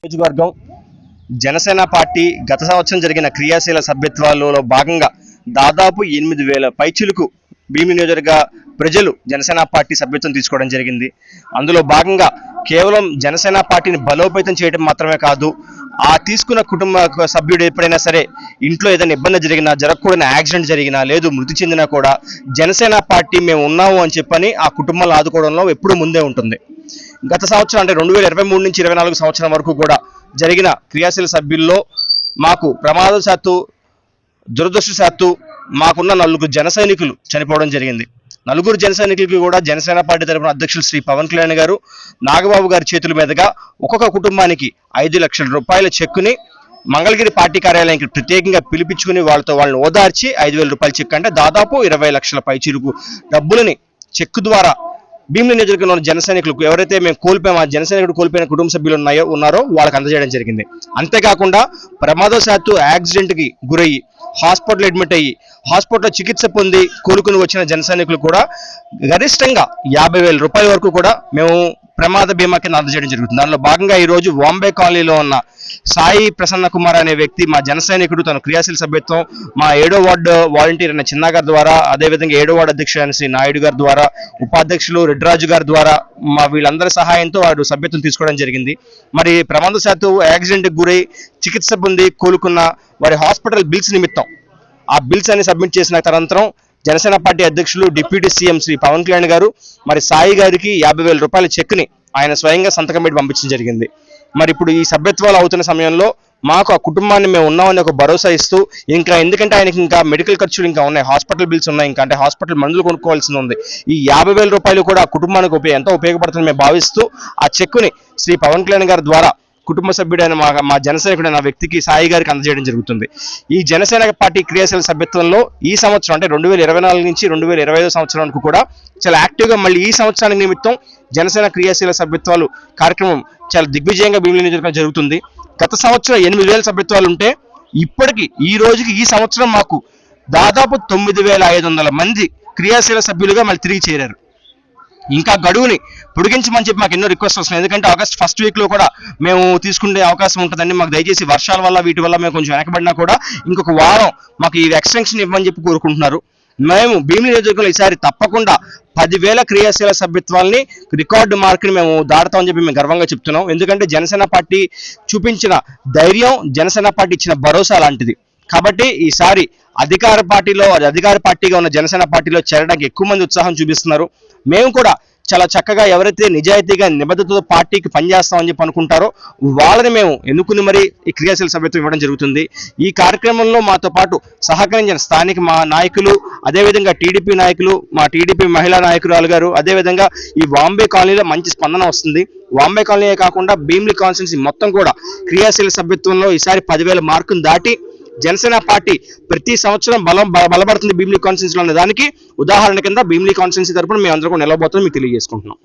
నియోజకవర్గం జనసేన పార్టీ గత సంవత్సరం జరిగిన క్రియాశీల సభ్యత్వాలలో భాగంగా దాదాపు 8,000 పైచిలకు భీమిలి నియోజకవర్గ ప్రజలు జనసేన పార్టీ సభ్యత్వం తీసుకోవడం జరిగింది. అందులో భాగంగా కేవలం జనసేన పార్టీని బలోపేతం చేయడం మాత్రమే కాదు, ఆ తీసుకున్న కుటుంబ సభ్యుడు ఎప్పుడైనా సరే ఇంట్లో ఏదైనా ఇబ్బంది జరిగినా, జరగకూడని యాక్సిడెంట్ జరిగినా, లేదు మృతి చెందినా కూడా జనసేన పార్టీ మేము ఉన్నాము అని చెప్పని ఆ కుటుంబాలను ఆదుకోవడంలో ఎప్పుడూ ముందే ఉంటుంది. గత సంవత్సరం అంటే 2023 నుంచి 24 సంవత్సరం వరకు కూడా జరిగిన క్రియాశీల సభ్యుల్లో మాకు ప్రమాదశాత్తు దురదృష్టశాత్తు మాకున్న 4 జన సైనికులు చనిపోవడం జరిగింది. 4 జన సైనికులకి కూడా జనసేన పార్టీ తరఫున అధ్యక్షులు శ్రీ పవన్ కళ్యాణ్ గారు, నాగబాబు గారి చేతుల మీదుగా ఒక్కొక్క కుటుంబానికి 5 లక్షల రూపాయల చెక్కుని మంగళగిరి పార్టీ కార్యాలయానికి ప్రత్యేకంగా పిలిపించుకుని వాళ్ళని ఓదార్చి 5,000 రూపాయల చెక్ అంటే దాదాపు 20 లక్షల పైచిలుకు డబ్బులని చెక్కు ద్వారా భీమిలి నియోజకవర్గంలో జన సైనికులకు ఎవరైతే మేము కోల్పోయామో, ఆ జన సైనికుడు కోల్పోయిన కుటుంబ సభ్యులు ఉన్నారో వాళ్ళకి అందజేయడం జరిగింది. అంతేకాకుండా ప్రమాదశాత్తు యాక్సిడెంట్కి గురయ్యి హాస్పిటల్ అడ్మిట్ అయ్యి హాస్పిటల్లో చికిత్స పొంది కోలుకుని వచ్చిన జన సైనికులు కూడా గరిష్టంగా 50,000 రూపాయల వరకు కూడా మేము ప్రమాద బీమా కింద అందజేయడం జరుగుతుంది. దానిలో భాగంగా ఈరోజు వాంబే కాలనీలో ఉన్న సాయి ప్రసన్న కుమార్ అనే వ్యక్తి మా జన సైనికుడు తన క్రియాశీల సభ్యత్వం మా 7వ వార్డు వాలంటీర్ అయిన చిన్న గారి ద్వారా, అదేవిధంగా 7వ వార్డు అధ్యక్షుడు అయిన శ్రీ నాయుడు గారి ద్వారా, ఉపాధ్యక్షులు రెడ్డిరాజు గారి ద్వారా మా వీళ్ళందరి సహాయంతో వాడు సభ్యత్వం తీసుకోవడం జరిగింది. మరి ప్రమాదశాత్తు యాక్సిడెంట్కి గురై చికిత్స పొంది కోలుకున్న వారి హాస్పిటల్ బిల్స్ నిమిత్తం ఆ బిల్స్ అన్ని సబ్మిట్ చేసిన తదనంతరం జనసేన పార్టీ అధ్యక్షులు డిప్యూటీ సీఎం శ్రీ పవన్ కళ్యాణ్ గారు మరి సాయి గారికి 50,000 రూపాయల చెక్ని ఆయన స్వయంగా సంతకం పెట్టి పంపించడం జరిగింది. మరి ఇప్పుడు ఈ సభ్యత్వాలు అవుతున్న సమయంలో మాకు ఆ కుటుంబాన్ని మేము ఉన్నామని ఒక భరోసా ఇస్తూ, ఇంకా ఎందుకంటే ఆయనకి ఇంకా మెడికల్ ఖర్చులు ఇంకా ఉన్నాయి, హాస్పిటల్ బిల్స్ ఉన్నాయి, ఇంకా అంటే హాస్పిటల్ మందులు కొనుక్కోవాల్సి ఉంది, ఈ 50,000 రూపాయలు కూడా ఆ కుటుంబానికి ఎంతో ఉపయోగపడుతుందని మేము భావిస్తూ ఆ చెక్కుని శ్రీ పవన్ కళ్యాణ్ గారి ద్వారా కుటుంబ సభ్యుడైన మా జనసైనికుడైన వ్యక్తికి సాయి గారికి అందజేయడం జరుగుతుంది. ఈ జనసేన పార్టీ క్రియాశీల సభ్యత్వంలో ఈ సంవత్సరం అంటే 2024 నుంచి 2025 సంవత్సరం వరకు కూడా చాలా యాక్టివ్గా మళ్ళీ ఈ సంవత్సరానికి నిమిత్తం జనసేన క్రియాశీల సభ్యత్వాలు కార్యక్రమం చాలా దిగ్విజయంగా భీమిలి నియోజకవర్గంలో జరుగుతుంది. గత సంవత్సరం 8,000 సభ్యత్వాలు ఉంటే ఇప్పటికి ఈ రోజుకి ఈ సంవత్సరం మాకు దాదాపు 9,500 మంది క్రియాశీల సభ్యులుగా మళ్ళీ తిరిగి చేరారు. ఇంకా గడువుని పొడిగించమని చెప్పి మాకు ఎన్నో రిక్వెస్ట్ వస్తున్నాయి. ఎందుకంటే ఆగస్ట్ ఫస్ట్ వీక్లో కూడా మేము తీసుకునే అవకాశం ఉంటుందండి, మాకు దయచేసి వర్షాల వల్ల వీటి వల్ల మేము కొంచెం వెనకబడినా కూడా ఇంకొక వారం మాకు ఈ ఎక్స్టెన్షన్ ఇవ్వమని చెప్పి కోరుకుంటున్నారు. మేము భీమిలి నియోజకవర్గంలో ఈసారి తప్పకుండా 10,000 క్రియాశీల సభ్యత్వాల్ని రికార్డు మార్కుని మేము దాడతామని చెప్పి మేము గర్వంగా చెప్తున్నాం. ఎందుకంటే జనసేన పార్టీ చూపించిన ధైర్యం, జనసేన పార్టీ ఇచ్చిన భరోసా లాంటిది. కాబట్టి ఈసారి అధికార పార్టీగా ఉన్న జనసేన పార్టీలో చేరడానికి ఎక్కువ మంది ఉత్సాహం చూపిస్తున్నారు. మేము కూడా చాలా చక్కగా ఎవరైతే నిజాయితీగా నిబద్ధతతో పార్టీకి పనిచేస్తామని చెప్పి అనుకుంటారో వాళ్ళని మేము ఎన్నుకుని మరి ఈ క్రియాశీల సభ్యత్వం ఇవ్వడం జరుగుతుంది. ఈ కార్యక్రమంలో మాతో పాటు సహకరించిన స్థానిక మా నాయకులు, అదేవిధంగా టీడీపీ నాయకులు, మా టీడీపీ మహిళా నాయకురాలు గారు, అదేవిధంగా ఈ వాంబే కాలనీలో మంచి స్పందన వస్తుంది. వాంబే కాలనీ కాకుండా భీమిలి కాన్స్టిట్యున్సీ మొత్తం కూడా క్రియాశీల సభ్యత్వంలో ఈసారి 10,000 మార్కును దాటి జనసేన పార్టీ ప్రతి సంవత్సరం బలపడుతుంది భీమిలి కాన్స్టిట్యున్సీలో అనే దానికి ఉదాహరణ కింద భీమిలి కాన్స్టిట్యున్సీ తరపున మేము అందరూ నిలబోతాం మీకు తెలియజేసుకుంటున్నాం.